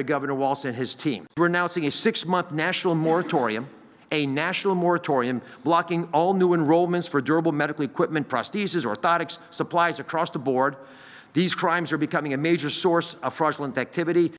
Governor Walz and his team. We're announcing a 6-month national moratorium blocking all new enrollments for durable medical equipment, prostheses, orthotics, supplies across the board. These crimes are becoming a major source of fraudulent activity.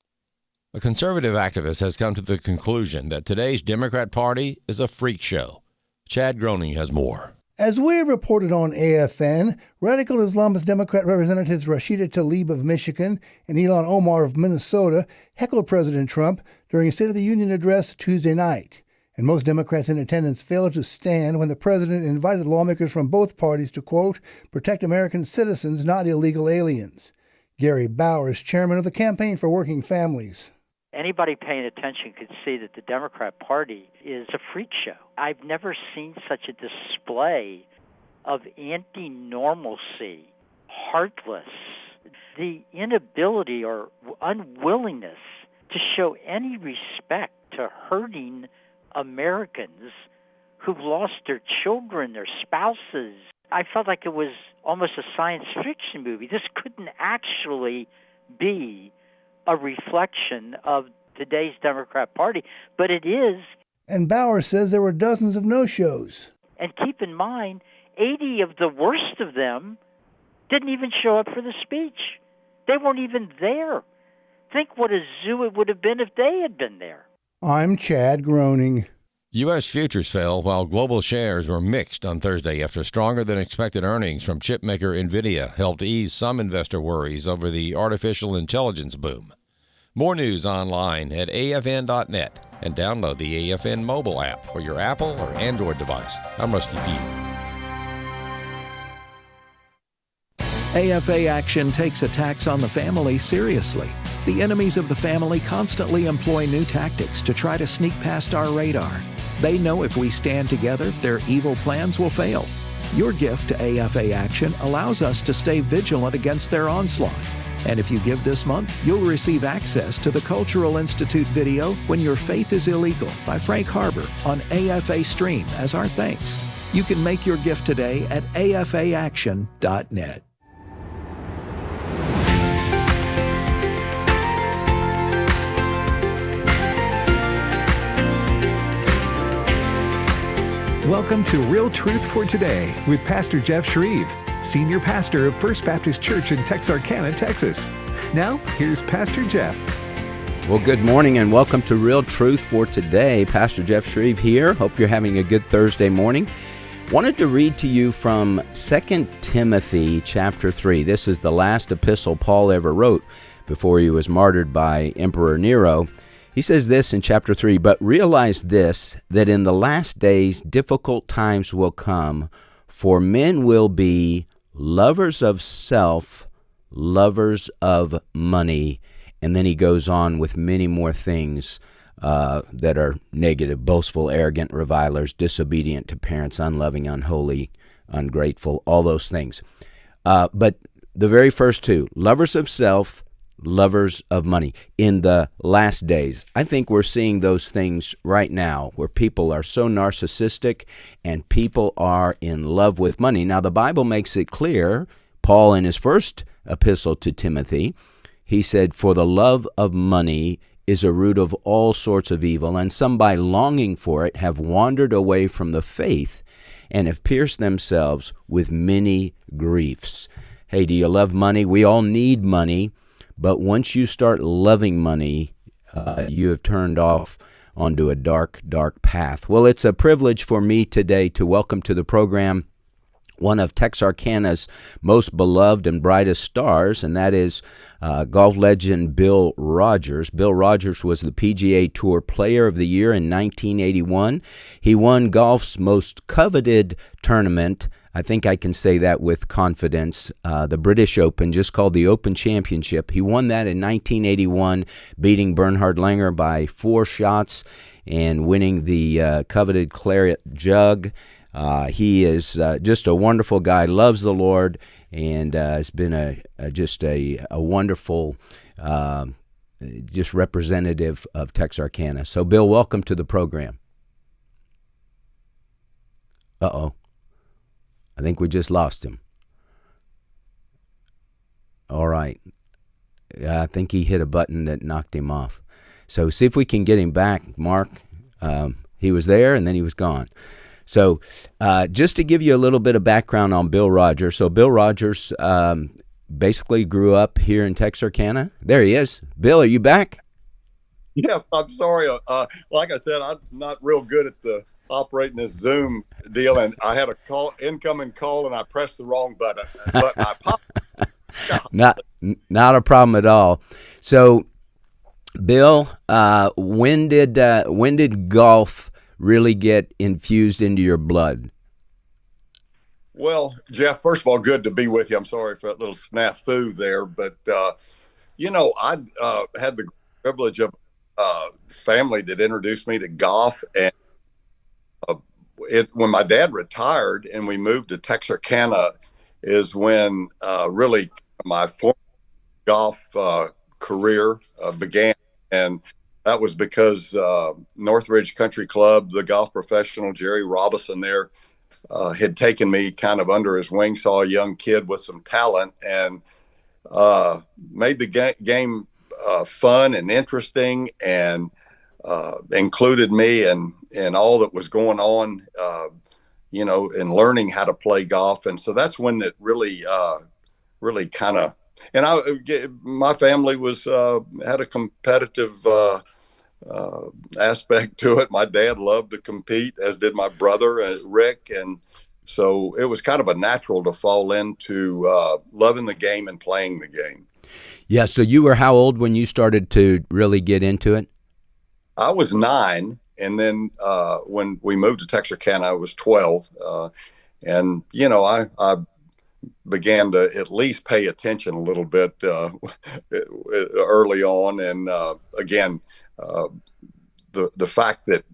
A conservative activist has come to the conclusion that today's Democrat Party is a freak show. Chad Groening has more. As we reported on AFN, radical Islamist Democrat Representatives Rashida Tlaib of Michigan and Ilhan Omar of Minnesota heckled President Trump during a State of the Union address Tuesday night. And most Democrats in attendance failed to stand when the president invited lawmakers from both parties to, quote, protect American citizens, not illegal aliens. Gary Bowers, chairman of the Campaign for Working Families. Anybody paying attention could see that the Democrat Party is a freak show. I've never seen such a display of anti-normalcy, heartless, the inability or unwillingness to show any respect to hurting Americans who've lost their children, their spouses. I felt like it was almost a science fiction movie. This couldn't actually be a reflection of today's Democrat Party, but it is. And Bauer says there were dozens of no-shows. And keep in mind, 80 of the worst of them didn't even show up for the speech. They weren't even there. Think what a zoo it would have been if they had been there. I'm Chad Groening. U.S. futures fell while global shares were mixed on Thursday after stronger than expected earnings from chipmaker NVIDIA helped ease some investor worries over the artificial intelligence boom. More news online at afn.net and download the AFN mobile app for your Apple or Android device. I'm Rusty Pugh. AFA Action takes attacks on the family seriously. The enemies of the family constantly employ new tactics to try to sneak past our radar. They know if we stand together, their evil plans will fail. Your gift to AFA Action allows us to stay vigilant against their onslaught. And if you give this month, you'll receive access to the Cultural Institute video When Your Faith is Illegal by Frank Harbor on AFA Stream as our thanks. You can make your gift today at afaaction.net. Welcome to Real Truth for Today with Pastor Jeff Schreve, Senior Pastor of First Baptist Church in Texarkana, Texas. Now, here's Pastor Jeff. Well, good morning and welcome to Real Truth for Today. Pastor Jeff Schreve here. Hope you're having a good Thursday morning. Wanted to read to you from 2 Timothy chapter 3. This is the last epistle Paul ever wrote before he was martyred by Emperor Nero. He says this in chapter 3, "But realize this, that in the last days difficult times will come, for men will be lovers of self, lovers of money." And then he goes on with many more things that are negative: boastful, arrogant, revilers, disobedient to parents, unloving, unholy, ungrateful, all those things. But the very first two, lovers of self, lovers of money. In the last days, I think we're seeing those things right now where people are so narcissistic and people are in love with money. Now, the Bible makes it clear, Paul in his first epistle to Timothy, he said, "For the love of money is a root of all sorts of evil, and some by longing for it have wandered away from the faith and have pierced themselves with many griefs." Hey, do you love money? We all need money. But once you start loving money, you have turned off onto a dark, dark path. Well, it's a privilege for me today to welcome to the program one of Texarkana's most beloved and brightest stars, and that is golf legend Bill Rogers. Bill Rogers was the PGA Tour Player of the Year in 1981. He won golf's most coveted tournament. I think I can say that with confidence. The British Open, just called the Open Championship. He won that in 1981, beating Bernhard Langer by 4 shots and winning the coveted Claret Jug. He is just a wonderful guy, loves the Lord, and has been just a wonderful just representative of Texarkana. So, Bill, welcome to the program. Uh-oh. I think we just lost him. All right. I think he hit a button that knocked him off. So see if we can get him back, Mark. He was there and then he was gone. So just to give you a little bit of background on Bill Rogers. So Bill Rogers basically grew up here in Texarkana. There he is. Bill, are you back? Yeah, I'm sorry. Like I said, I'm not real good at the operating this Zoom deal, and I had a incoming call, and I pressed the wrong button. But I Not a problem at all. So, Bill, when did golf really get infused into your blood? Well, Jeff, first of all, good to be with you. I'm sorry for that little snafu there, but I had the privilege of family that introduced me to golf, and when my dad retired and we moved to Texarkana is when really my formal golf career began, and that was because Northridge Country Club, the golf professional Jerry Robison there, had taken me kind of under his wing, saw a young kid with some talent, and made the game fun and interesting, and included me in all that was going on, in learning how to play golf. And so that's when it really kind of, and my family was, had a competitive aspect to it. My dad loved to compete, as did my brother, Rick. And so it was kind of a natural to fall into loving the game and playing the game. Yeah. So you were how old when you started to really get into it? I was 9. And then when we moved to Texarkana, I was 12. And, I began to at least pay attention a little bit early on. And again, the fact that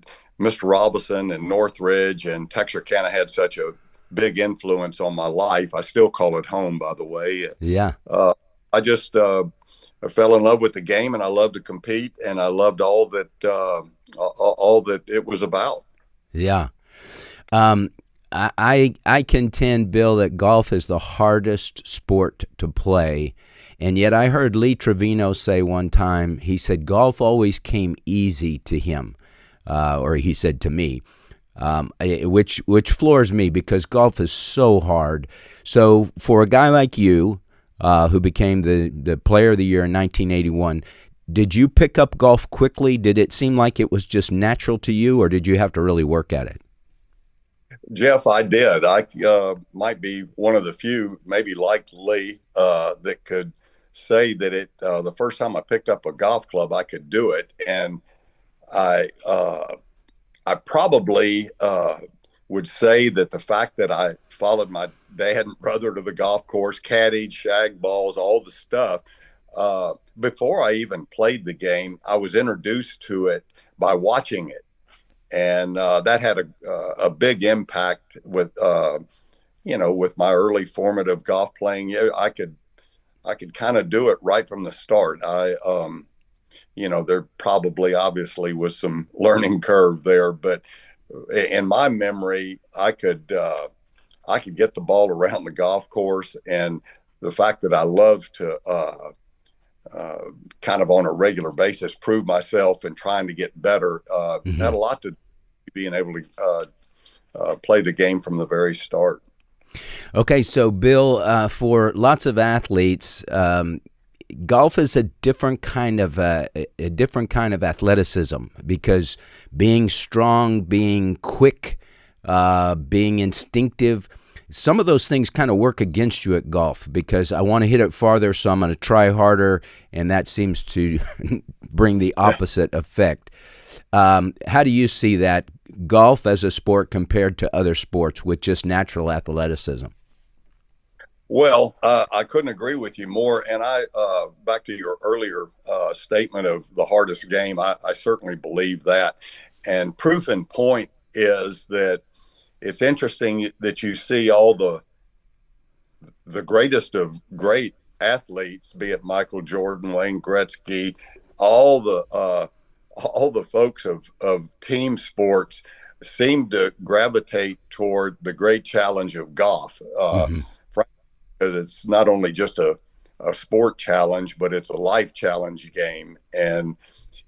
Mr. Robison and Northridge and Texarkana had such a big influence on my life. I still call it home, by the way. Yeah. I just I fell in love with the game, and I loved to compete, and I loved all that it was about. Yeah. I contend, Bill, that golf is the hardest sport to play. And yet I heard Lee Trevino say one time, he said golf always came easy to him, or he said to me, which floors me because golf is so hard. So for a guy like you, who became the player of the year in 1981, did you pick up golf quickly? Did it seem like it was just natural to you, or did you have to really work at it? Jeff, I did. I might be one of the few, maybe like Lee, that could say that the first time I picked up a golf club, I could do it. And I probably would say that the fact that I followed my dad and brother to the golf course, caddied, shag balls, all the stuff, before I even played the game, I was introduced to it by watching it. And that had a big impact with my early formative golf playing. Yeah, I could kind of do it right from the start. There probably obviously was some learning curve there, but in my memory, I could get the ball around the golf course, and the fact that I love to kind of on a regular basis prove myself and trying to get better had a lot to do with being able to play the game from the very start. Okay, so Bill, for lots of athletes, golf is a different kind of athleticism, because being strong, being quick, being instinctive, some of those things kind of work against you at golf, because I want to hit it farther, so I'm going to try harder, and that seems to bring the opposite effect. How do you see that, golf as a sport compared to other sports with just natural athleticism? Well, I couldn't agree with you more. And back to your earlier statement of the hardest game, I certainly believe that. And proof in point is that it's interesting that you see all the greatest of great athletes, be it Michael Jordan, Wayne Gretzky, all the folks of team sports seem to gravitate toward the great challenge of golf. Because it's not only just a a sport challenge, but it's a life challenge game. And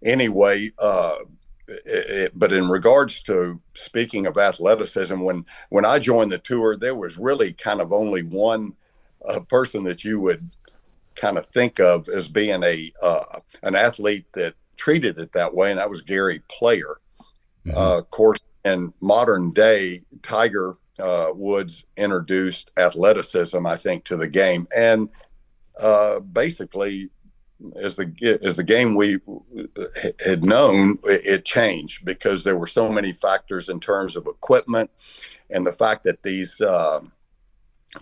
anyway, but in regards to speaking of athleticism, when I joined the tour, there was really kind of only one person that you would kind of think of as being an athlete that treated it that way, and that was Gary Player. Of course, in modern day, Tiger Woods introduced athleticism, I think, to the game, and basically, as the game we had known, it changed because there were so many factors in terms of equipment, and the fact that these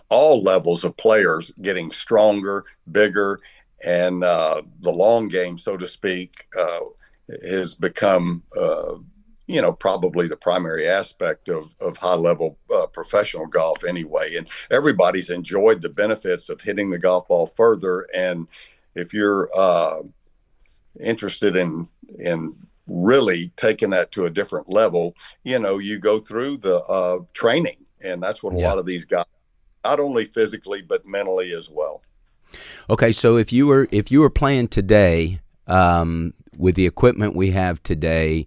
all levels of players getting stronger, bigger, and the long game, so to speak, has become probably the primary aspect of high level professional golf anyway. And everybody's enjoyed the benefits of hitting the golf ball further. And if you're interested in really taking that to a different level, you go through the training, and that's what a lot of these guys, not only physically but mentally as well. Okay, so if you were playing today with the equipment we have today,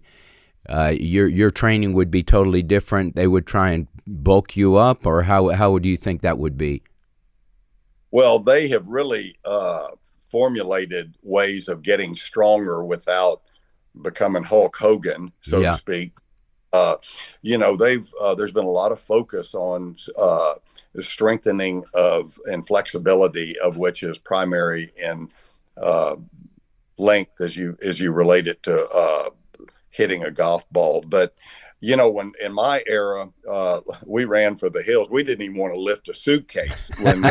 your training would be totally different. They would try and bulk you up, or how would you think that would be? Well, they have really formulated ways of getting stronger without becoming Hulk Hogan, so to speak. There's been a lot of focus on the strengthening of and flexibility of which is primary in length as you relate it to hitting a golf ball. But when in my era we ran for the hills, we didn't even want to lift a suitcase when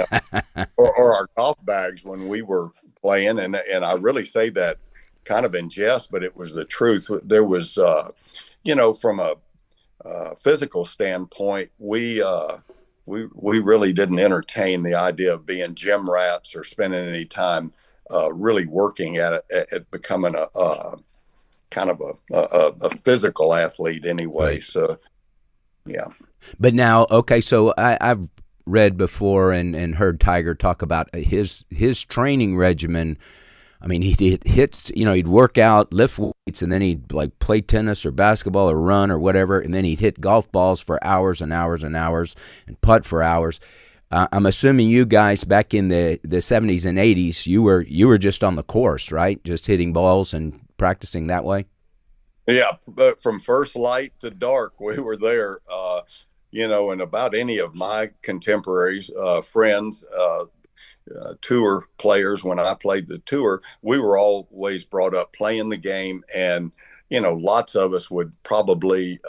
or our golf bags when we were playing, and I really say that kind of in jest, but it was the truth. There was from a physical standpoint, we really didn't entertain the idea of being gym rats or spending any time really working at it, at becoming a kind of a physical athlete anyway. Right. So, yeah. But now, okay, so I've read before and heard Tiger talk about his training regimen. I mean, he'd hit, he'd work out, lift weights, and then he'd like play tennis or basketball or run or whatever, and then he'd hit golf balls for hours and hours and hours and putt for hours. I'm assuming you guys back in the 70s and 80s, you were just on the course, right? Just hitting balls and practicing that way? Yeah, but from first light to dark, we were there. And about any of my contemporaries, friends, tour players, when I played the tour, we were always brought up playing the game. And, lots of us would probably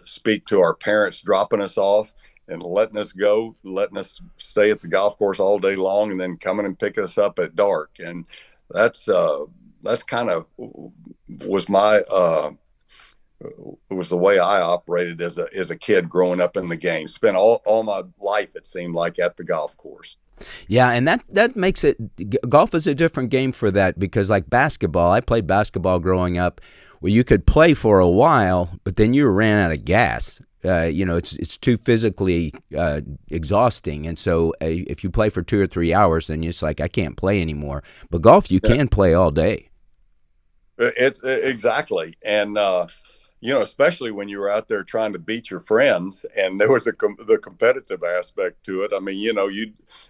speak to our parents dropping us off and letting us go, letting us stay at the golf course all day long, and then coming and picking us up at dark. And that's kind of was my it was the way I operated as a kid growing up in the game. Spent all my life, it seemed like, at the golf course. Yeah, and that makes it, golf is a different game for that, because like basketball, I played basketball growing up, where you could play for a while, but then you ran out of gas. It's too physically exhausting, and so if you play for 2 or 3 hours, then it's like, I can't play anymore. But golf, you can play all day. It's exactly, and especially when you were out there trying to beat your friends, and there was the competitive aspect to it. I mean,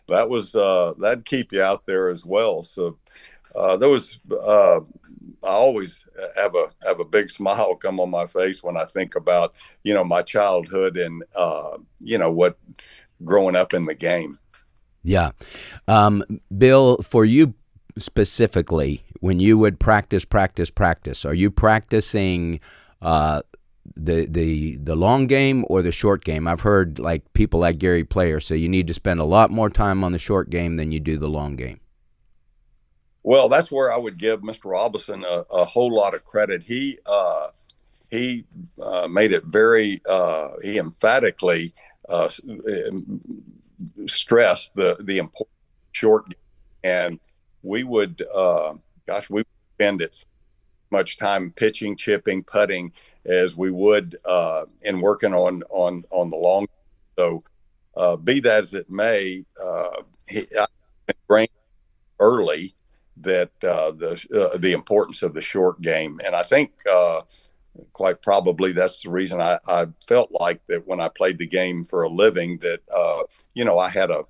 that'd keep you out there as well. So I always have a big smile come on my face when I think about my childhood and what growing up in the game. Yeah, Bill, for you specifically, when you would practice, are you practicing the long game or the short game? I've heard like people like Gary Player say you need to spend a lot more time on the short game than you do the long game. Well, that's where I would give Mr. Robinson a whole lot of credit. He made it very, he emphatically stressed the importance of short game. And we would, we would spend as much time pitching, chipping, putting as we would in working on the long. So be that as it may, I ingrained early that the importance of the short game. And I think quite probably that's the reason I felt like that when I played the game for a living that, I had a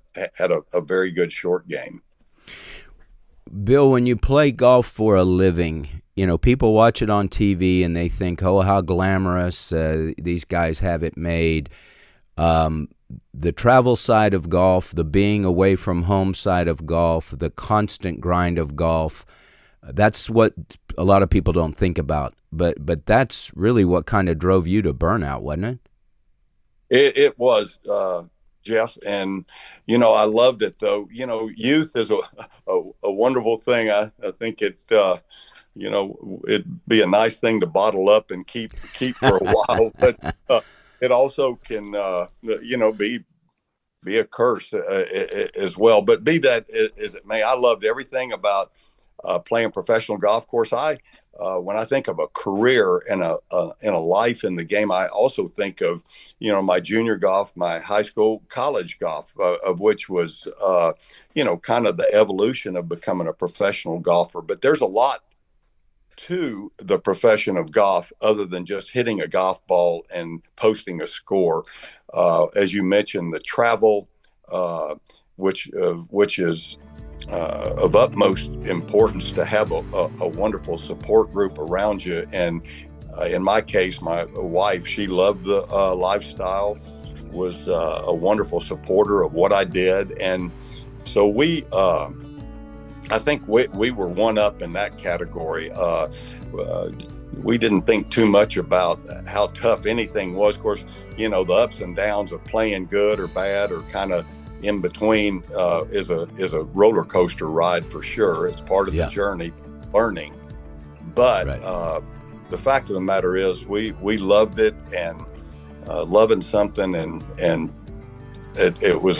very good short game. Bill, when you play golf for a living, people watch it on TV and they think, oh, how glamorous, these guys have it made. The travel side of golf, the being away from home side of golf, the constant grind of golf, that's what a lot of people don't think about. But that's really what kind of drove you to burnout, wasn't it? It was, Jeff. And, I loved it, though. Youth is a wonderful thing. I think it'd be a nice thing to bottle up and keep for a while. But it also can, be a curse as well. But be that as it may, I loved everything about playing professional golf. Of course, when I think of a career and a life in the game, I also think of, my junior golf, my high school, college golf, of which was, kind of the evolution of becoming a professional golfer. But there's a lot to the profession of golf other than just hitting a golf ball and posting a score. As you mentioned, the travel, which is of utmost importance to have a wonderful support group around you. And in my case, my wife, she loved the lifestyle, was a wonderful supporter of what I did. And so I think we were one up in that category. We didn't think too much about how tough anything was. Of course, the ups and downs of playing good or bad or kind of in between is a roller coaster ride for sure. It's part of the journey, learning. But the fact of the matter is, we loved it, and loving something, and it was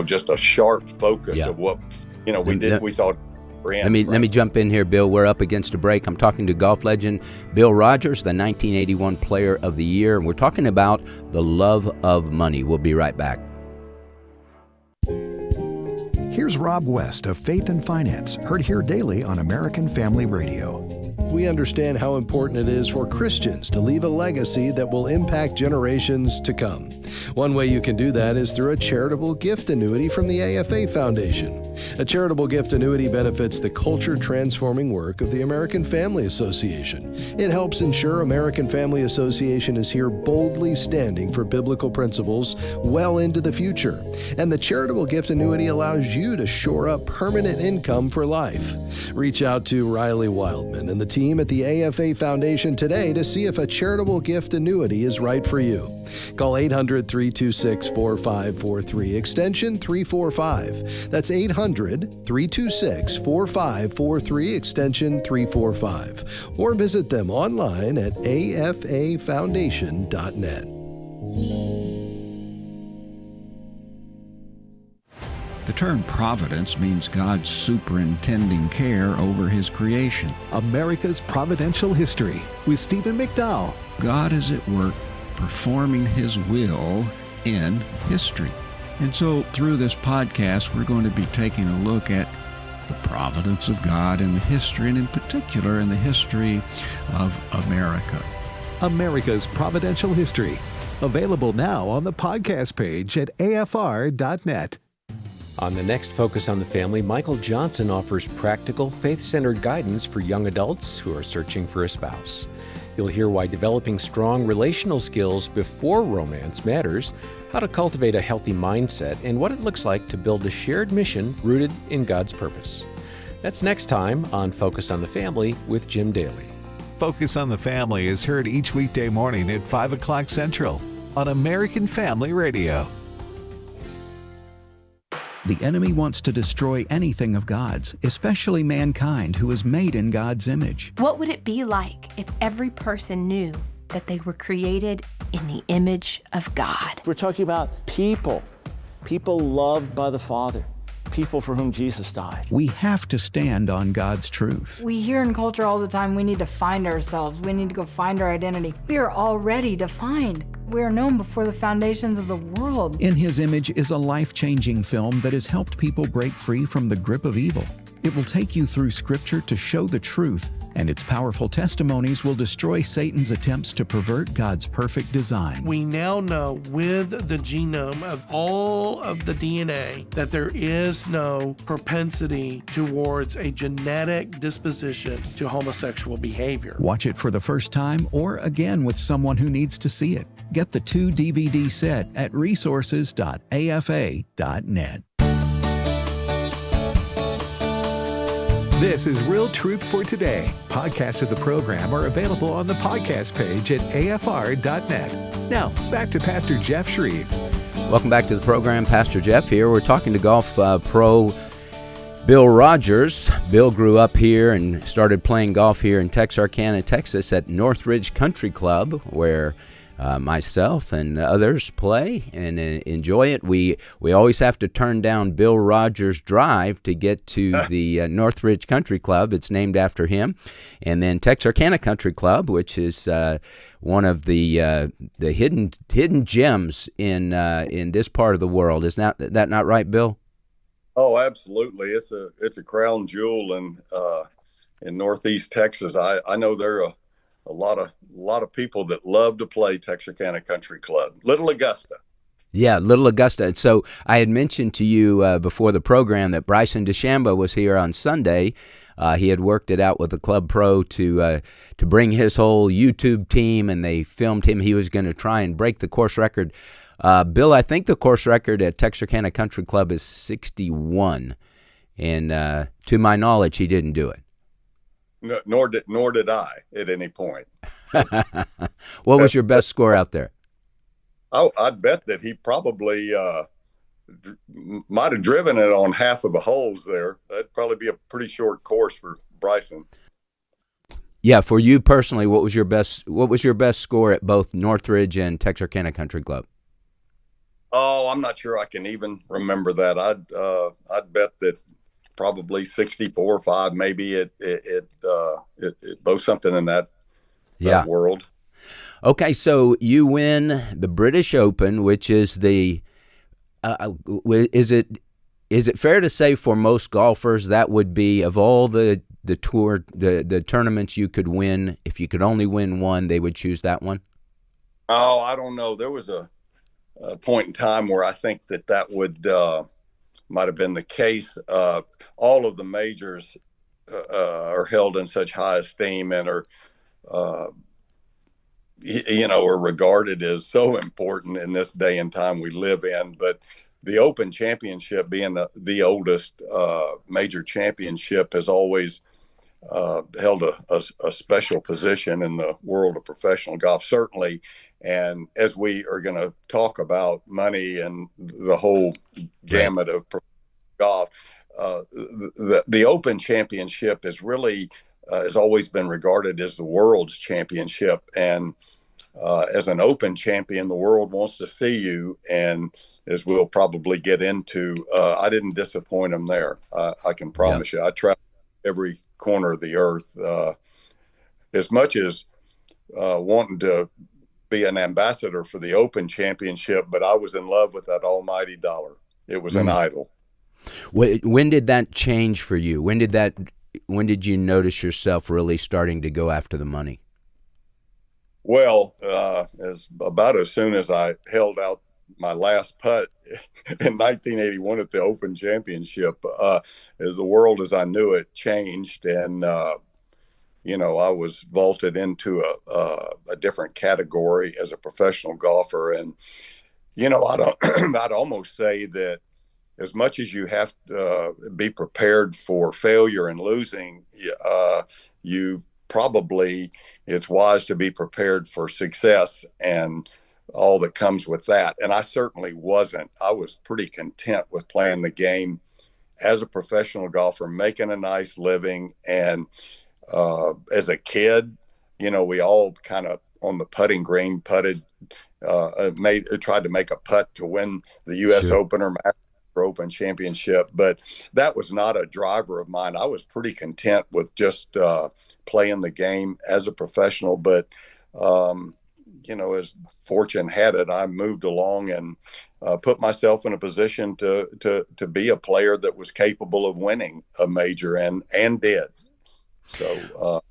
just a sharp focus of what we did. We thought. Let me jump in here, Bill. We're up against a break. I'm talking to golf legend Bill Rogers, the 1981 Player of the Year, and we're talking about the love of money. We'll be right back. Here's Rob West of Faith and Finance, heard here daily on American Family Radio. We understand how important it is for Christians to leave a legacy that will impact generations to come. One way you can do that is through a charitable gift annuity from the AFA Foundation. A charitable gift annuity benefits the culture-transforming work of the American Family Association. It helps ensure American Family Association is here boldly standing for biblical principles well into the future. And the charitable gift annuity allows you to shore up permanent income for life. Reach out to Riley Wildman and the team at the AFA Foundation today to see if a charitable gift annuity is right for you. Call 800-326-4543, extension 345. That's 800-326-4543, extension 345. Or visit them online at afafoundation.net. The term providence means God's superintending care over His creation. America's Providential History with Stephen McDowell. God is at work performing His will in history. And so through this podcast, we're going to be taking a look at the providence of God in the history, and in particular in the history of America. America's Providential History. Available now on the podcast page at afr.net. On the next Focus on the Family, Michael Johnson offers practical, faith-centered guidance for young adults who are searching for a spouse. You'll hear why developing strong relational skills before romance matters, how to cultivate a healthy mindset, and what it looks like to build a shared mission rooted in God's purpose. That's next time on Focus on the Family with Jim Daly. Focus on the Family is heard each weekday morning at 5 o'clock Central on American Family Radio. The enemy wants to destroy anything of God's, especially mankind who is made in God's image. What would it be like if every person knew that they were created in the image of God? We're talking about people loved by the Father, people for whom Jesus died. We have to stand on God's truth. We hear in culture all the time, we need to find ourselves. We need to go find our identity. We are already defined. We are known before the foundations of the world. In His image is a life-changing film that has helped people break free from the grip of evil. It will take you through Scripture to show the truth, and its powerful testimonies will destroy Satan's attempts to pervert God's perfect design. We now know with the genome of all of the DNA that there is no propensity towards a genetic disposition to homosexual behavior. Watch it for the first time or again with someone who needs to see it. Get the 2-DVD set at resources.afa.net. This is Real Truth for Today. Podcasts of the program are available on the podcast page at afr.net. Now, back to Pastor Jeff Schreve. Welcome back to the program. Pastor Jeff here. We're talking to golf pro Bill Rogers. Bill grew up here and started playing golf here in Texarkana, Texas at Northridge Country Club, where myself and others play and enjoy it. We always have to turn down Bill Rogers Drive to get to the Northridge Country Club. It's named after him. And then Texarkana Country Club, which is one of the hidden gems in this part of the world. Is that not right, Bill? Oh, absolutely. It's a crown jewel in Northeast Texas. I know there are a lot of people that love to play Texarkana Country Club. Little Augusta. Yeah, Little Augusta. So I had mentioned to you before the program that Bryson DeChambeau was here on Sunday. He had worked it out with the club pro to bring his whole YouTube team, and they filmed him. He was going to try and break the course record. Bill, I think the course record at Texarkana Country Club is 61, and to my knowledge, he didn't do it. No, nor did I at any point. What was your best score out there? I'd bet that he probably might have driven it on half of the holes there. That'd probably be a pretty short course for Bryson. Yeah, for you personally, what was your best score at both Northridge and Texarkana Country Club? Oh, I'm not sure I can even remember that. I'd bet that probably 64 or 5, maybe it both something in that world. Okay, so you win the British Open, which is is it fair to say for most golfers that would be, of all the tour the tournaments you could win, if you could only win one, they would choose that one? Oh, I don't know. There was a point in time where I think that would might have been the case. All of the majors are held in such high esteem and are regarded as so important in this day and time we live in. But the Open Championship, being the oldest major championship, has always held a special position in the world of professional golf, certainly. And as we are going to talk about money and the whole gamut of golf, the Open Championship is really has always been regarded as the world's championship. And as an Open champion, the world wants to see you. And as we'll probably get into, I didn't disappoint them there. I can promise you. I traveled every corner of the earth, as much as wanting to be an ambassador for the Open Championship, but I was in love with that almighty dollar. It was an idol. When did that change for you? When did you notice yourself really starting to go after the money? Well, about as soon as I held out my last putt in 1981 at the Open Championship, as the world as I knew it changed, and I was vaulted into a different category as a professional golfer. And I'd almost say that as much as you have to be prepared for failure and losing, you probably, it's wise to be prepared for success and all that comes with that. And I certainly wasn't. I was pretty content with playing the game as a professional golfer, making a nice living. And as a kid, we all kind of on the putting green putted, tried to make a putt to win the U.S. Open or Master Open Championship, but that was not a driver of mine. I was pretty content with just playing the game as a professional. But as fortune had it, I moved along and put myself in a position to be a player that was capable of winning a major, and did. So,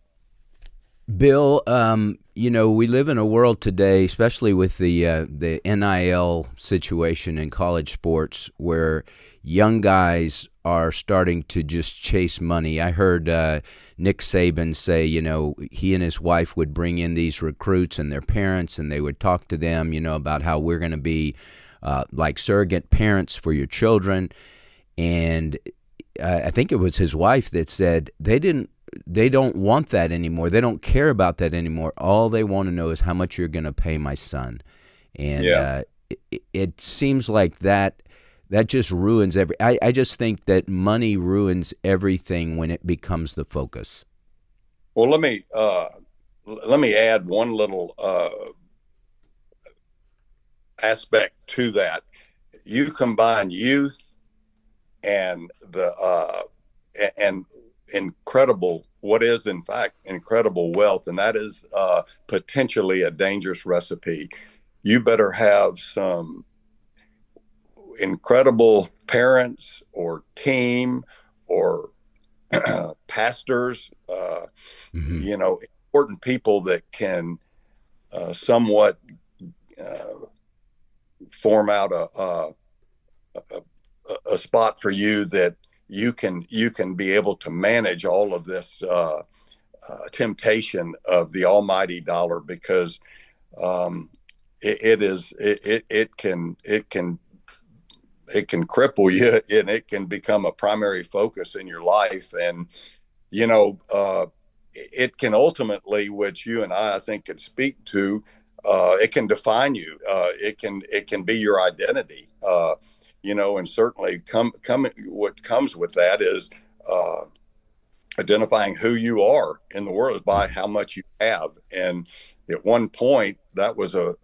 Bill, we live in a world today, especially with the NIL situation in college sports, where young guys are starting to just chase money. I heard Nick Saban say, he and his wife would bring in these recruits and their parents, and they would talk to them, about how we're going to be like surrogate parents for your children. And I think it was his wife that said they don't want that anymore. They don't care about that anymore. All they want to know is how much you're going to pay my son. And it seems like that just ruins I just think that money ruins everything when it becomes the focus. Well, let me add one little aspect to that. You combine youth and and incredible, what is in fact incredible wealth, and that is potentially a dangerous recipe. You better have some incredible parents or team or pastors, important people that can somewhat form out a spot for you, that you can be able to manage all of this temptation of the almighty dollar, because it can cripple you, and it can become a primary focus in your life. And it can ultimately, which you and I think could speak to, it can define you. It can be your identity. And certainly what comes with that is identifying who you are in the world by how much you have. And at one point, that was a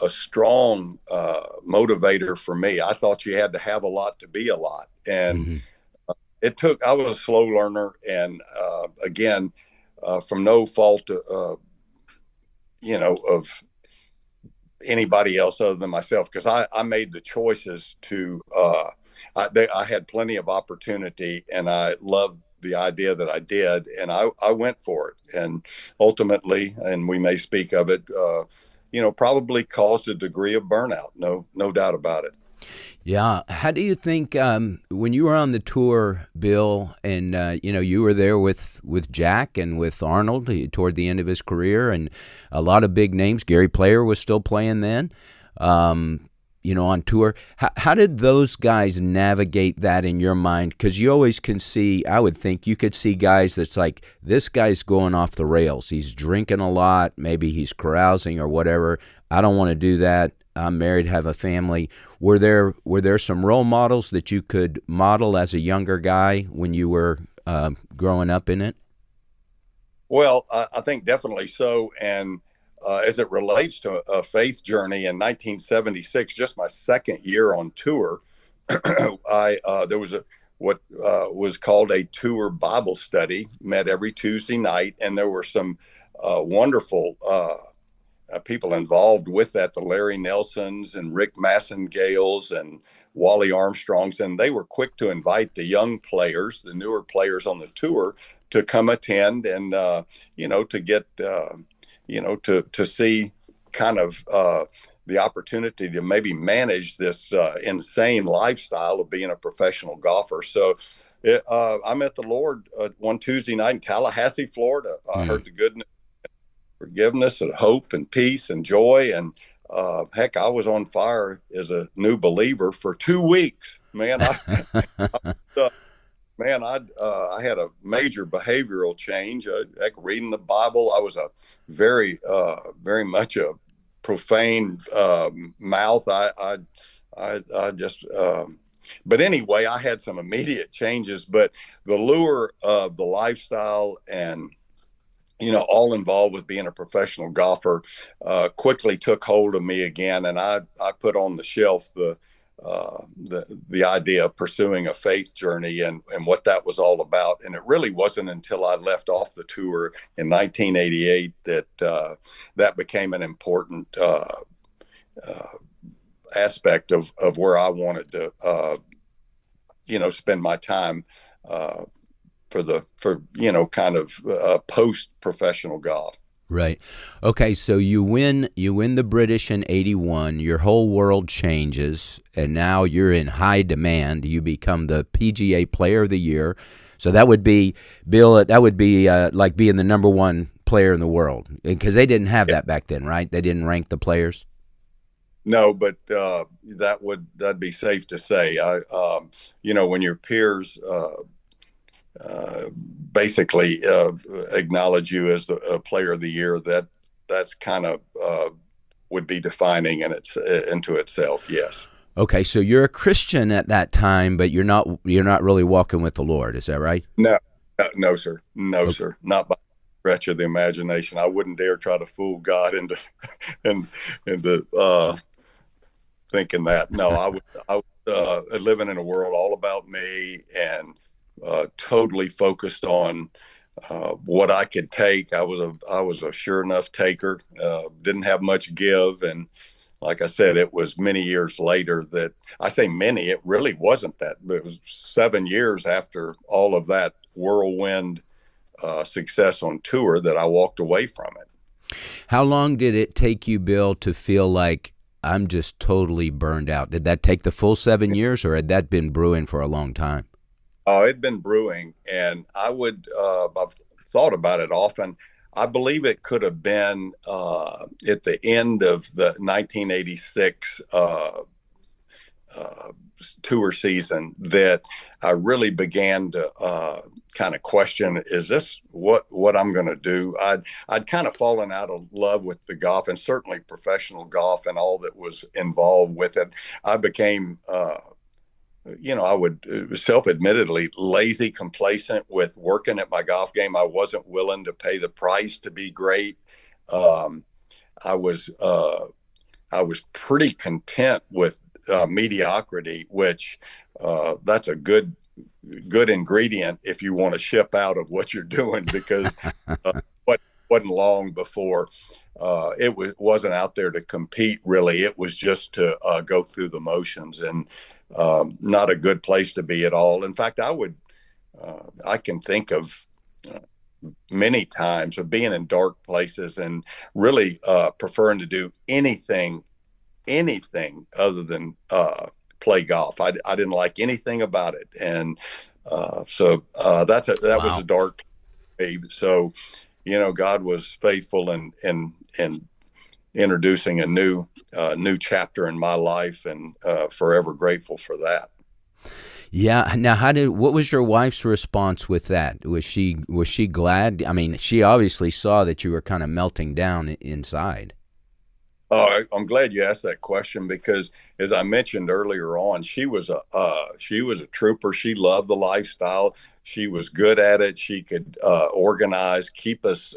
strong motivator for me. I thought you had to have a lot to be a lot. And I was a slow learner. And again, from no fault of anybody else other than myself, because I made the choices to, I had plenty of opportunity, and I loved the idea that I did, and I went for it. And ultimately, and we may speak of it, probably caused a degree of burnout. No doubt about it. Yeah. How do you think, when you were on the tour, Bill, and you were there with Jack and with Arnold toward the end of his career, and a lot of big names, Gary Player was still playing then, on tour. How did those guys navigate that in your mind? Because you always can see, I would think you could see guys that's like, this guy's going off the rails. He's drinking a lot. Maybe he's carousing or whatever. I don't want to do that. I'm married, have a family. Were there some role models that you could model as a younger guy when you were growing up in it? Well, I think definitely so. And as it relates to a faith journey, in 1976, just my second year on tour, there was what was called a tour Bible study, met every Tuesday night, and there were some wonderful people involved with that, the Larry Nelsons and Rick Massengales and Wally Armstrongs, and they were quick to invite the young players, the newer players on the tour, to come attend and to get to see kind of the opportunity to maybe manage this insane lifestyle of being a professional golfer. So I met the Lord one Tuesday night in Tallahassee, Florida. I heard the goodness, forgiveness, and hope, and peace, and joy, and heck, I was on fire as a new believer for 2 weeks, man. I had a major behavioral change. Like reading the Bible, I was a very much a profane mouth. I just. But anyway, I had some immediate changes. But the lure of the lifestyle and all involved with being a professional golfer quickly took hold of me again, and I put on the shelf the the idea of pursuing a faith journey and what that was all about. And it really wasn't until I left off the tour in 1988 that that became an important aspect of where I wanted to, spend my time for kind of post-professional golf. Right. Okay, so you win the British in 81, your whole world changes, and now you're in high demand. You become the PGA Player of the Year. So that would be, Bill, like being the number one player in the world, because they didn't have that back then, right? They didn't rank the players? No, but that'd be safe to say. When your peers basically acknowledge you as the player of the year, that's kind of would be defining into itself. Yes. Okay, so you're a Christian at that time, but you're not really walking with the Lord. Is that right? No, sir. No, okay. Sir. Not by the stretch of the imagination. I wouldn't dare try to fool God into thinking that. No, I was living in a world all about me and totally focused on what I could take. I was a sure enough taker. Didn't have much give, and like I said, it was many years later that I say many. It really wasn't that. It was 7 years after all of that whirlwind success on tour that I walked away from it. How long did it take you, Bill, to feel like I'm just totally burned out? Did that take the full 7 years, or had that been brewing for a long time? Oh, it'd been brewing, and I've thought about it often. I believe it could have been at the end of the 1986 tour season that I really began to kind of question, is this what I'm going to do? I'd kind of fallen out of love with the golf, and certainly professional golf and all that was involved with it. I became I would self-admittedly lazy, complacent with working at my golf game. I wasn't willing to pay the price to be great. I was pretty content with mediocrity, which that's a good ingredient if you want to ship out of what you're doing, because wasn't long before it wasn't out there to compete. Really, it was just to go through the motions, and not a good place to be at all. In fact, I can think of many times of being in dark places and really preferring to do anything other than play golf. I didn't like anything about it, and so that was a dark babe. So, God was faithful and introducing a new chapter in my life, and forever grateful for that. Yeah. Now, what was your wife's response with that? Was she glad? I mean, she obviously saw that you were kind of melting down inside. Oh, I'm glad you asked that question, because as I mentioned earlier on, she was a trooper. She loved the lifestyle. She was good at it. She could organize, keep us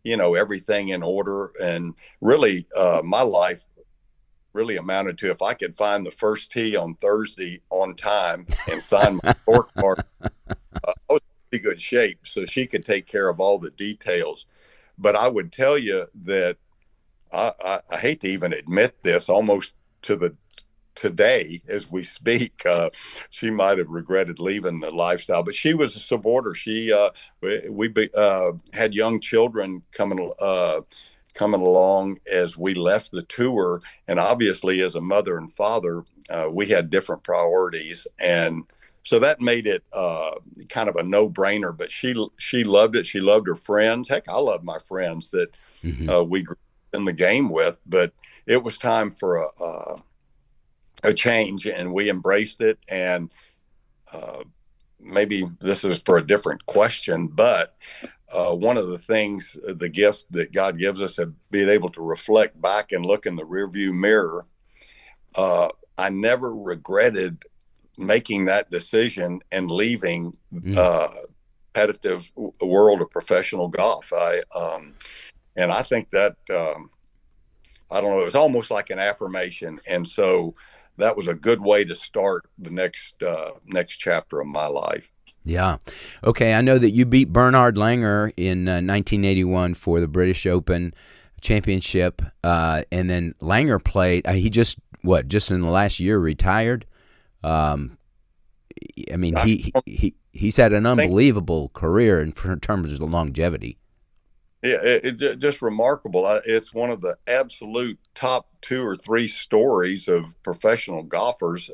everything in order. And really, my life really amounted to, if I could find the first tee on Thursday on time and sign my scorecard, I was in pretty good shape, so she could take care of all the details. But I would tell you that I hate to even admit this, almost to today as we speak, she might have regretted leaving the lifestyle, but she was a supporter. We had young children coming along as we left the tour, and obviously as a mother and father, we had different priorities, and so that made it kind of a no-brainer. But she loved it. She loved her friends. Heck, I love my friends that we grew up in the game with, but it was time for a change, and we embraced it. And maybe this is for a different question, but one of the things, the gift that God gives us of being able to reflect back and look in the rearview mirror, I never regretted making that decision and leaving competitive world of professional golf. And I think that, I don't know, it was almost like an affirmation. And so that was a good way to start the next chapter of my life. Yeah. Okay, I know that you beat Bernhard Langer in 1981 for the British Open Championship, and then Langer played. He just in the last year retired. I mean, he's had an unbelievable career in terms of the longevity. Yeah, it's just remarkable. It's one of the absolute top 2 or 3 stories of professional golfers.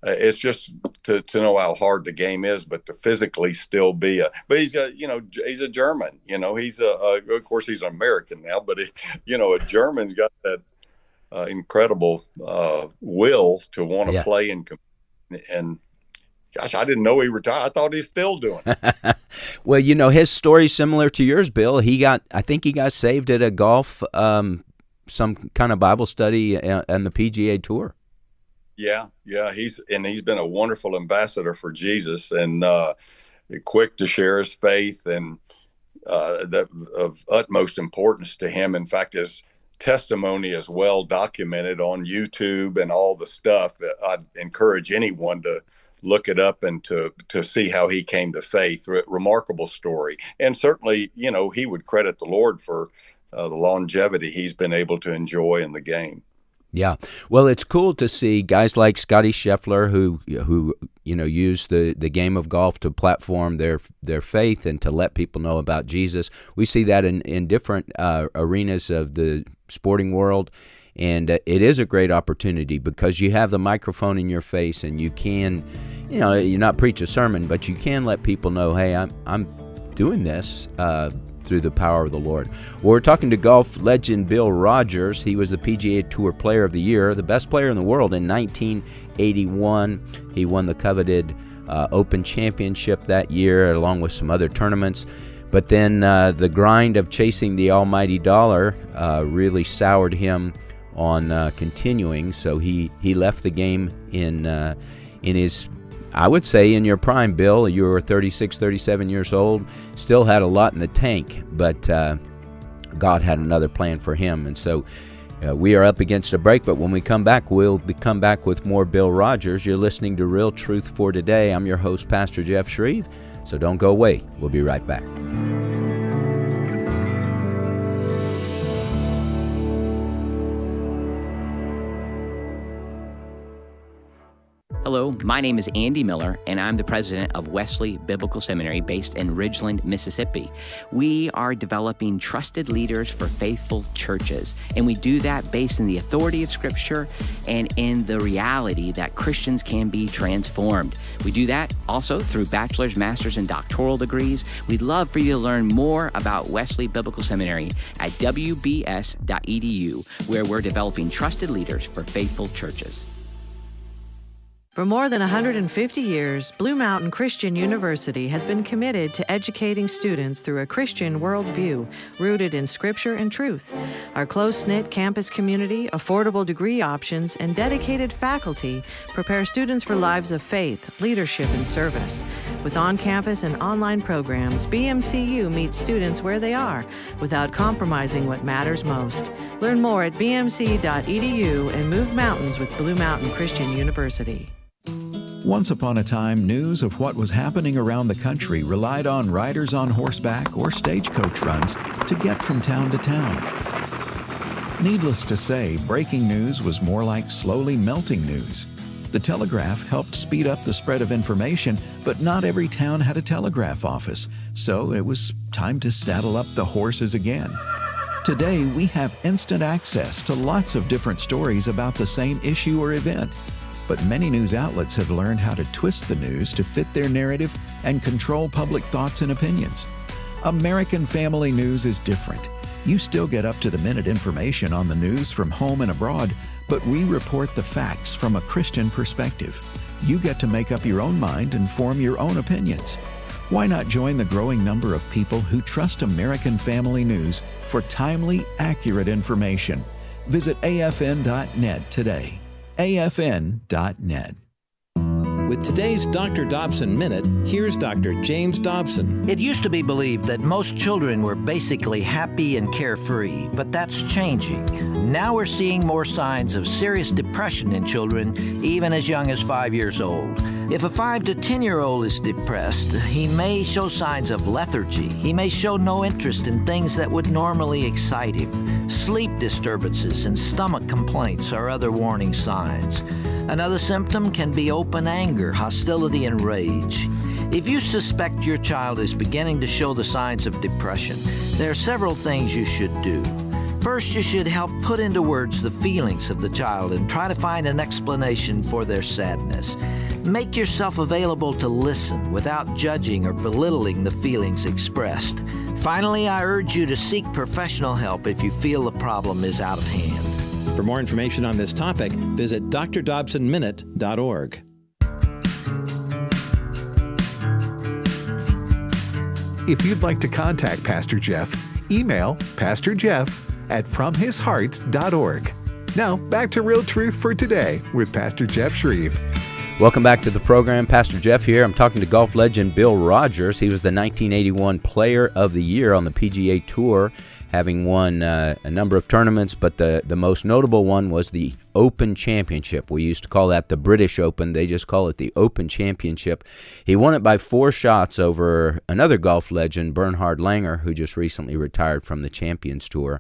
It's just to know how hard the game is, but to physically still be but he's a German, of course he's an American now, but a German's got that incredible will to want to play and gosh, I didn't know he retired. I thought he's still doing it. Well, his story's similar to yours, Bill. I think he got saved at a golf, some kind of Bible study on the PGA Tour. Yeah. He's been a wonderful ambassador for Jesus, and quick to share his faith, and that of utmost importance to him. In fact, his testimony is well documented on YouTube and all the stuff. I'd encourage anyone to look it up and to see how he came to faith. Remarkable story, and certainly he would credit the Lord for the longevity he's been able to enjoy in the game. Yeah. Well, it's cool to see guys like Scotty Scheffler who use the game of golf to platform their faith and to let people know about Jesus. We see that in different arenas of the sporting world, and it is a great opportunity because you have the microphone in your face, and you can, you're not preach a sermon, but you can let people know, hey, I'm doing this through the power of the Lord. We're talking to golf legend Bill Rogers. He was the PGA Tour Player of the Year, the best player in the world in 1981. He won the coveted Open Championship that year, along with some other tournaments. But then the grind of chasing the almighty dollar really soured him on continuing. So he left the game in his, I would say, in your prime, Bill. You were 36, 37 years old, still had a lot in the tank, but God had another plan for him. And so we are up against a break, but when we come back, we'll come back with more Bill Rogers. You're listening to Real Truth for Today. I'm your host, Pastor Jeff Schreve, so don't go away. We'll be right back. Hello, my name is Andy Miller, and I'm the president of Wesley Biblical Seminary based in Ridgeland, Mississippi. We are developing trusted leaders for faithful churches, and we do that based in the authority of Scripture and in the reality that Christians can be transformed. We do that also through bachelor's, master's, and doctoral degrees. We'd love for you to learn more about Wesley Biblical Seminary at wbs.edu, where we're developing trusted leaders for faithful churches. For more than 150 years, Blue Mountain Christian University has been committed to educating students through a Christian worldview rooted in Scripture and truth. Our close-knit campus community, affordable degree options, and dedicated faculty prepare students for lives of faith, leadership, and service. With on-campus and online programs, BMCU meets students where they are without compromising what matters most. Learn more at bmc.edu and move mountains with Blue Mountain Christian University. Once upon a time, news of what was happening around the country relied on riders on horseback or stagecoach runs to get from town to town. Needless to say, breaking news was more like slowly melting news. The telegraph helped speed up the spread of information, but not every town had a telegraph office, so it was time to saddle up the horses again. Today, we have instant access to lots of different stories about the same issue or event. But many news outlets have learned how to twist the news to fit their narrative and control public thoughts and opinions. American Family News is different. You still get up-to-the-minute information on the news from home and abroad, but we report the facts from a Christian perspective. You get to make up your own mind and form your own opinions. Why not join the growing number of people who trust American Family News for timely, accurate information? Visit afn.net today. afn.net. With today's Dr. Dobson Minute, here's Dr. James Dobson. It used to be believed that most children were basically happy and carefree, but that's changing. Now we're seeing more signs of serious depression in children, even as young as 5 years old. If a 5 to 10-year-old is depressed, he may show signs of lethargy. He may show no interest in things that would normally excite him. Sleep disturbances and stomach complaints are other warning signs. Another symptom can be open anger, hostility, and rage. If you suspect your child is beginning to show the signs of depression, there are several things you should do. First, you should help put into words the feelings of the child and try to find an explanation for their sadness. Make yourself available to listen without judging or belittling the feelings expressed. Finally, I urge you to seek professional help if you feel the problem is out of hand. For more information on this topic, visit drdobsonminute.org. If you'd like to contact Pastor Jeff, email pastorjeff@fromhisheart.org. Now, back to Real Truth for Today with Pastor Jeff Schreve. Welcome back to the program. Pastor Jeff here. I'm talking to golf legend Bill Rogers. He was the 1981 Player of the Year on the PGA Tour, having won a number of tournaments, but the most notable one was the Open Championship. We used to call that the British Open. They just call it the Open Championship. He won it by 4 shots over another golf legend, Bernhard Langer, who just recently retired from the Champions Tour.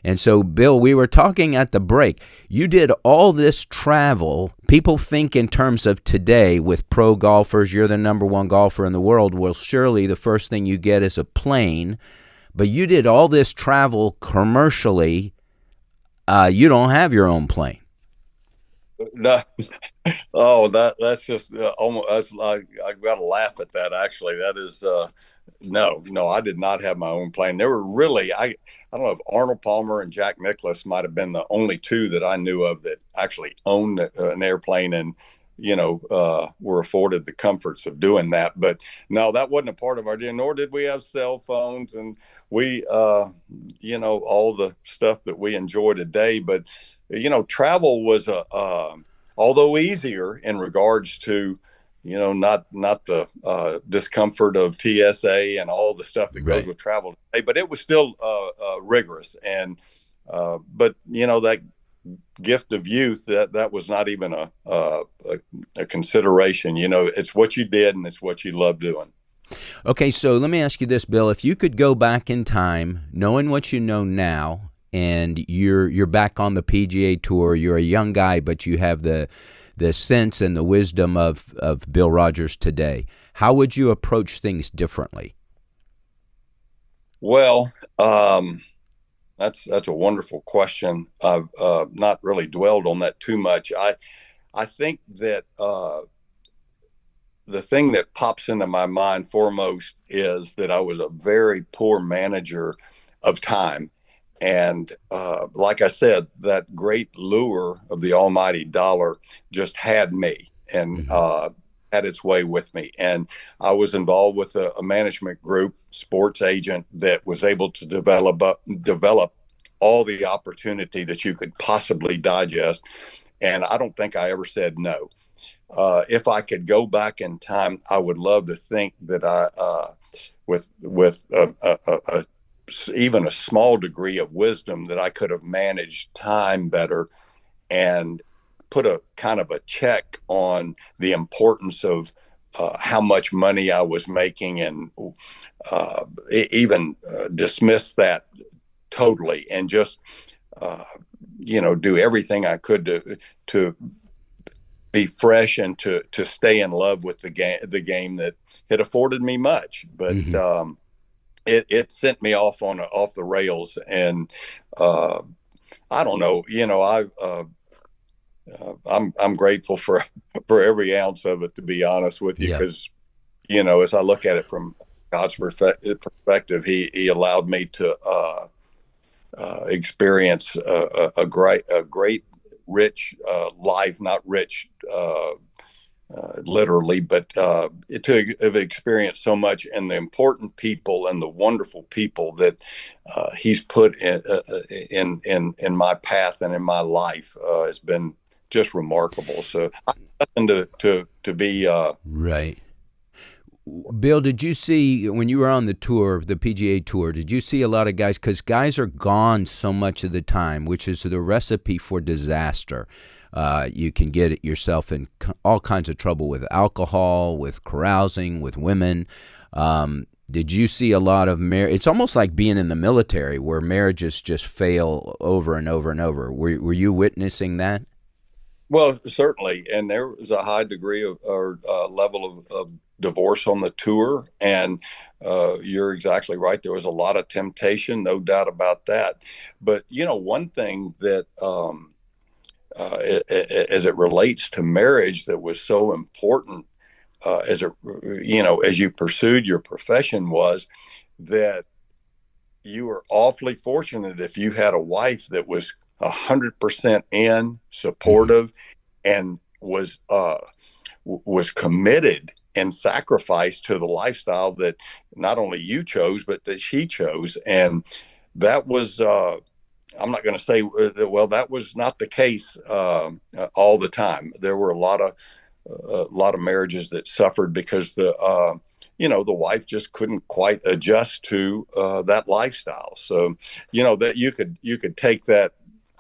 And so, Bill, we were talking at the break. You did all this travel. People think in terms of today with pro golfers, you're the number one golfer in the world. Well, surely the first thing you get is a plane. But you did all this travel commercially. You don't have your own plane. No, that's just almost. That's like I've got to laugh at that. Actually, that is no. I did not have my own plane. There were really I don't know if Arnold Palmer and Jack Nicklaus might have been the only two that I knew of that actually owned an airplane and were afforded the comforts of doing that. But no, that wasn't a part of our deal, nor did we have cell phones and we, all the stuff that we enjoy today. But, travel was, although easier in regards to, not the discomfort of TSA and all the stuff that goes with travel today, but it was still rigorous. And, but, that gift of youth, that was not even a consideration. It's what you did and it's what you love doing. Okay, so let me ask you this, Bill. If you could go back in time, knowing what you know now, and you're back on the PGA Tour, you're a young guy, but you have the sense and the wisdom of Bill Rogers today, how would you approach things differently? Well, that's a wonderful question. I've not really dwelled on that too much. I think that the thing that pops into my mind foremost is that I was a very poor manager of time. And like I said, that great lure of the almighty dollar just had me and had its way with me. And I was involved with a management group, sports agent, that was able to develop all the opportunity that you could possibly digest. And I don't think I ever said no. If I could go back in time, I would love to think that with even a small degree of wisdom, that I could have managed time better and put a kind of a check on the importance of how much money I was making, and even dismiss that totally and just do everything I could to be fresh and to stay in love with the game that had afforded me much. But it sent me off the rails, and I don't know. I'm grateful for every ounce of it, to be honest with you, because as I look at it from God's perspective, He allowed me to experience a great rich life, not rich literally, but to have experienced so much, and the important people and the wonderful people that He's put in my path and in my life has been just remarkable. So nothing to be right. Bill, did you see when you were on the tour, the PGA Tour, did you see a lot of guys? Because guys are gone so much of the time, which is the recipe for disaster. You can get yourself in all kinds of trouble with alcohol, with carousing, with women. Did you see a lot of marriage? It's almost like being in the military where marriages just fail over and over and over. Were you witnessing that? Well, certainly. And there was a high degree of or level of divorce on the tour. And you're exactly right. There was a lot of temptation, no doubt about that. But, one thing that as it relates to marriage that was so important as you pursued your profession was that you were awfully fortunate if you had a wife that was 100% in, supportive, and was committed and sacrificed to the lifestyle that not only you chose, but that she chose. And that was, I'm not going to say that was not the case all the time. There were a lot of marriages that suffered because the wife just couldn't quite adjust to that lifestyle. So, that you could take that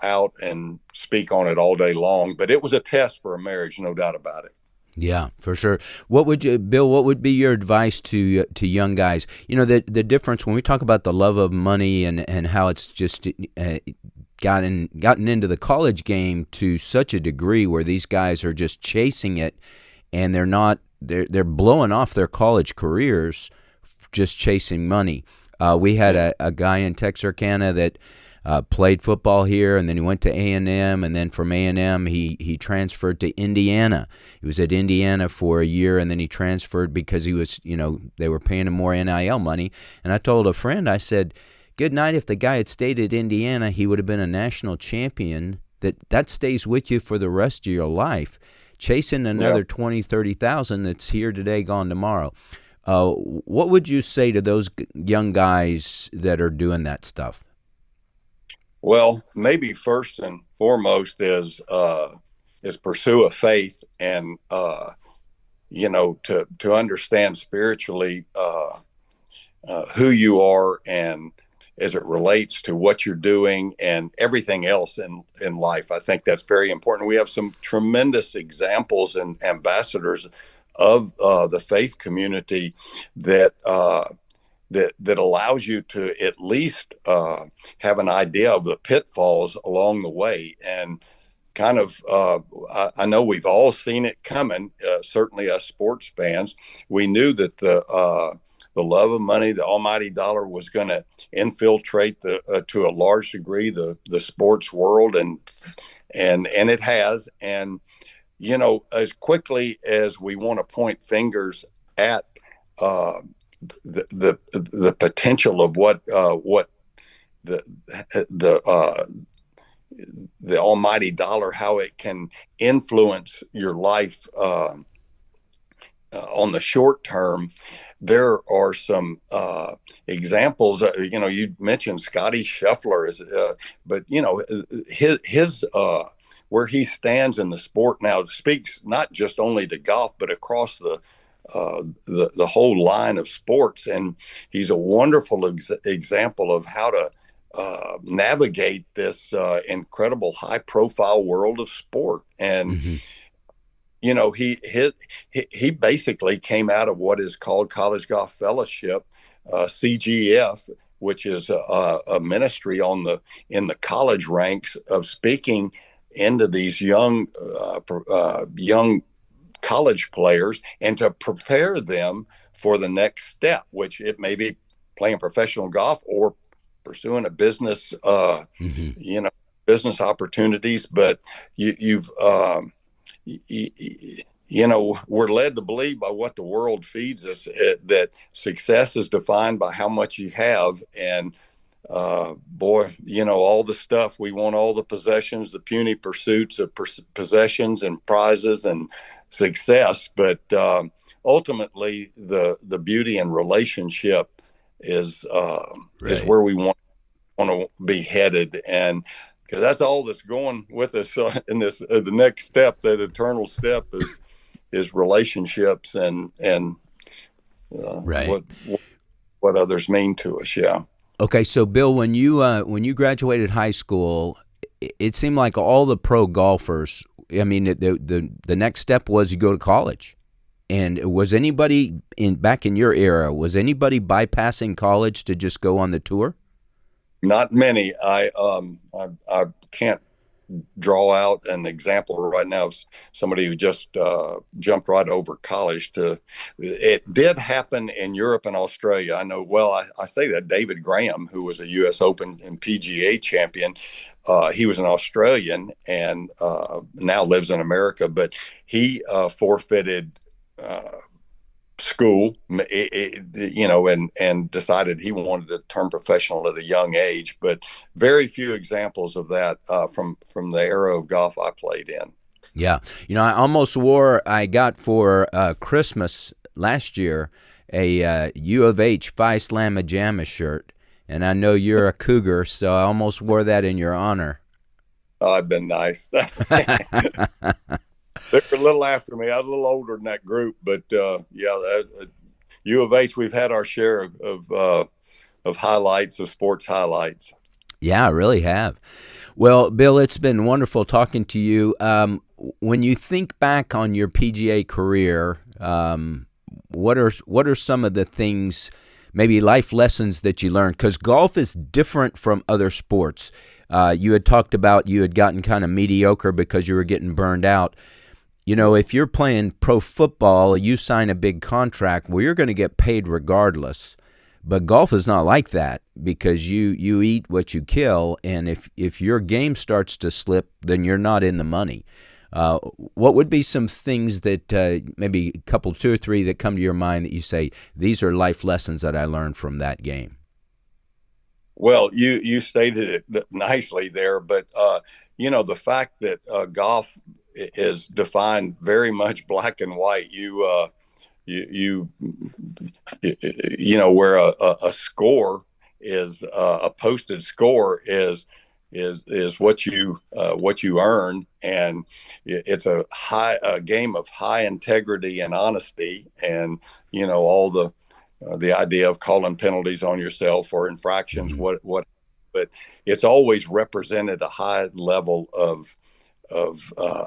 out and speak on it all day long, but it was a test for a marriage, no doubt about it. Yeah, for sure. Bill, what would be your advice to young guys? The difference when we talk about the love of money and how it's just gotten into the college game to such a degree where these guys are just chasing it, and they're blowing off their college careers just chasing money. We had a guy in Texarkana that played football here, and then he went to A&M, and then from A&M he transferred to Indiana. He was at Indiana for a year, and then he transferred because he was, they were paying him more NIL money. And I told a friend, I said, good night, if the guy had stayed at Indiana, he would have been a national champion. That stays with you for the rest of your life. Chasing another 20, 30,000 that's here today, gone tomorrow. What would you say to those young guys that are doing that stuff? Well, maybe first and foremost is pursue a faith and to understand spiritually who you are and as it relates to what you're doing and everything else in life. I think that's very important. We have some tremendous examples and ambassadors of the faith community that allows you to at least have an idea of the pitfalls along the way. And kind of, I know we've all seen it coming, certainly us sports fans. We knew that the love of money, the almighty dollar, was going to infiltrate to a large degree the sports world, and it has. And as quickly as we want to point fingers at the potential of what the almighty dollar, how it can influence your life on the short term, there are some examples. You mentioned Scotty Scheffler, but his where he stands in the sport now speaks not just only to golf, but across the whole line of sports. And he's a wonderful example of how to navigate this incredible high profile world of sport. And, he basically came out of what is called College Golf Fellowship, CGF, which is a ministry in the college ranks of speaking into these young college players and to prepare them for the next step, which it may be playing professional golf or pursuing a business, business opportunities. But we're led to believe by what the world feeds us that success is defined by how much you have. And all the stuff we want, all the possessions, the puny pursuits of possessions and prizes and success, but ultimately the beauty and relationship is where we want to be headed. And because that's all that's going with us in this. The next step, that eternal step, is relationships and right. what others mean to us. Yeah. Okay, so Bill, when you graduated high school, it seemed like all the pro golfers. I mean, the next step was you go to college. And was anybody back in your era? Was anybody bypassing college to just go on the tour? Not many. I can't draw out an example right now of somebody who just jumped right over college to. It did happen in Europe and Australia. I know. Well, I say that David Graham, who was a U.S. Open and PGA champion, he was an Australian and now lives in America, but he forfeited school, and decided he wanted to turn professional at a young age. But very few examples of that from the era of golf I played in. Yeah. I got for Christmas last year a U of H Phi Slamma Jamma shirt. And I know you're a Cougar, so I almost wore that in your honor. Oh, I've been nice. They were a little after me. I was a little older than that group, but U of H, we've had our share of highlights, of sports highlights. Yeah, I really have. Well, Bill, it's been wonderful talking to you. When you think back on your PGA career, what are some of the things, maybe life lessons that you learned? Because golf is different from other sports. You had talked about you had gotten kind of mediocre because you were getting burned out. If you're playing pro football, you sign a big contract, well, you're going to get paid regardless. But golf is not like that, because you eat what you kill, and if your game starts to slip, then you're not in the money. What would be some things that maybe a couple, two or three that come to your mind that you say, these are life lessons that I learned from that game? Well, you stated it nicely there, but the fact that golf is defined very much black and white. Where a score is a posted score is what you earn, and it's a game of high integrity and honesty, and all the idea of calling penalties on yourself or infractions, but it's always represented a high level of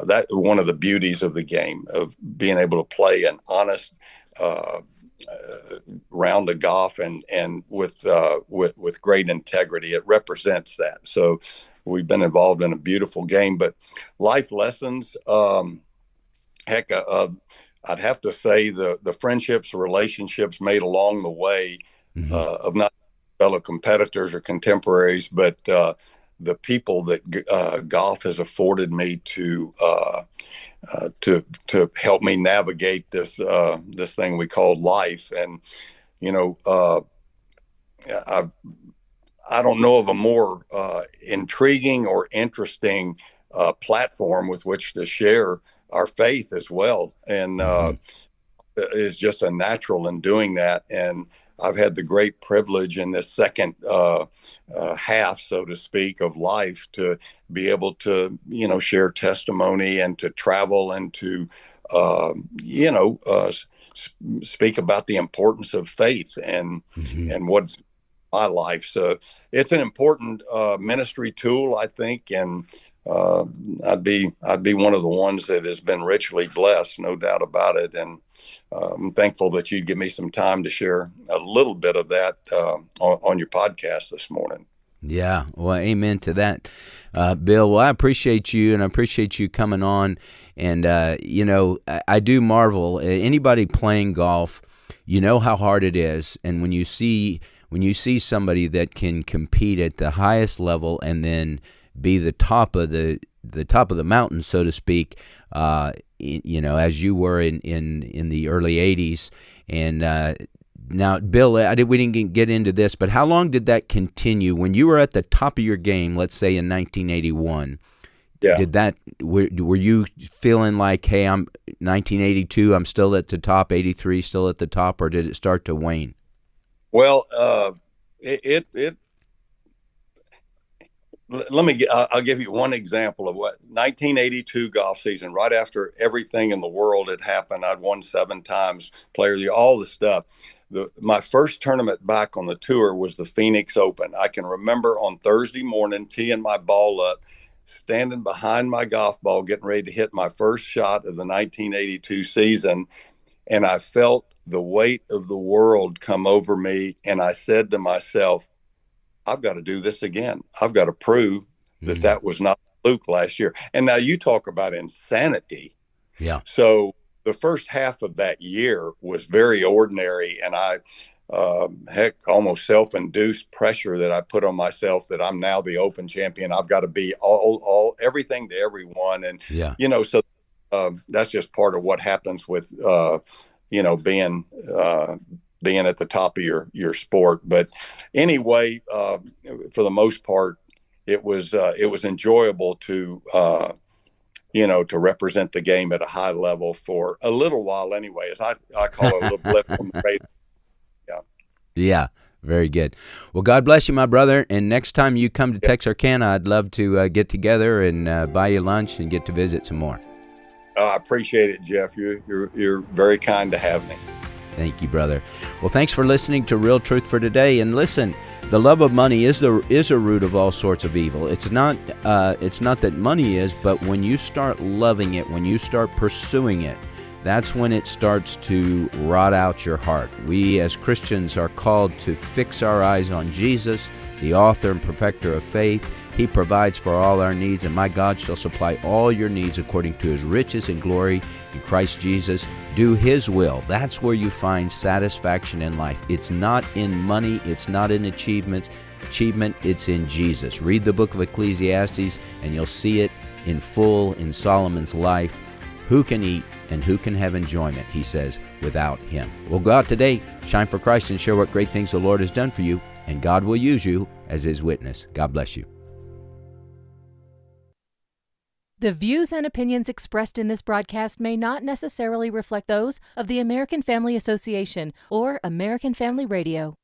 that. One of the beauties of the game, of being able to play an honest round of golf and with great integrity. It represents that. So we've been involved in a beautiful game. But life lessons, I'd have to say the friendships, relationships made along the way, of not fellow competitors or contemporaries, but the people that golf has afforded me to help me navigate this thing we call life. And I don't know of a more intriguing or interesting platform with which to share our faith as well, and is just a natural in doing that. And I've had the great privilege in this second half, so to speak, of life to be able to, share testimony and to travel and to, speak about the importance of faith and what's my life. So it's an important ministry tool, I think, and I'd be one of the ones that has been richly blessed, no doubt about it. And I'm thankful that you'd give me some time to share a little bit of that on your podcast this morning. Yeah, well, amen to that, Bill. Well, I appreciate you, and I appreciate you coming on. And I do marvel at anybody playing golf. You know how hard it is, and when you see somebody that can compete at the highest level and then be the top of the mountain, so to speak, as you were in the early 80s. And now, Bill, we didn't get into this, but how long did that continue? When you were at the top of your game, let's say in 1981, were you feeling like, hey, I'm 1982, I'm still at the top, 83 still at the top, or did it start to wane? Well, I'll give you one example of what 1982 golf season, right after everything in the world had happened. I'd won 7 times, player of the year, all the stuff. My first tournament back on the tour was the Phoenix Open. I can remember on Thursday morning teeing my ball up, standing behind my golf ball, getting ready to hit my first shot of the 1982 season. And I felt the weight of the world come over me. And I said to myself, I've got to do this again. I've got to prove that that was not fluke last year. And now you talk about insanity. Yeah. So the first half of that year was very ordinary. And I, almost self-induced pressure that I put on myself that I'm now the Open champion. I've got to be all everything to everyone. And, so that's just part of what happens with, being at the top of your sport. But anyway, for the most part, it was enjoyable to represent the game at a high level for a little while anyway, as I call it, a little blip on the radar. Yeah, very good. Well, God bless you, my brother. And next time you come to Texarkana, I'd love to get together and buy you lunch and get to visit some more. I appreciate it, Jeff. You're very kind to have me. Thank you, brother. Well, thanks for listening to Real Truth for Today. And listen, the love of money is a root of all sorts of evil. It's not that money is, but when you start loving it, when you start pursuing it, that's when it starts to rot out your heart. We as Christians are called to fix our eyes on Jesus, the author and perfecter of faith. He provides for all our needs, and my God shall supply all your needs according to his riches and glory in Christ Jesus. Do his will. That's where you find satisfaction in life. It's not in money. It's not in achievement. It's in Jesus. Read the book of Ecclesiastes, and you'll see it in full in Solomon's life. Who can eat and who can have enjoyment, he says, without him? Well, go out today, shine for Christ, and share what great things the Lord has done for you, and God will use you as his witness. God bless you. The views and opinions expressed in this broadcast may not necessarily reflect those of the American Family Association or American Family Radio.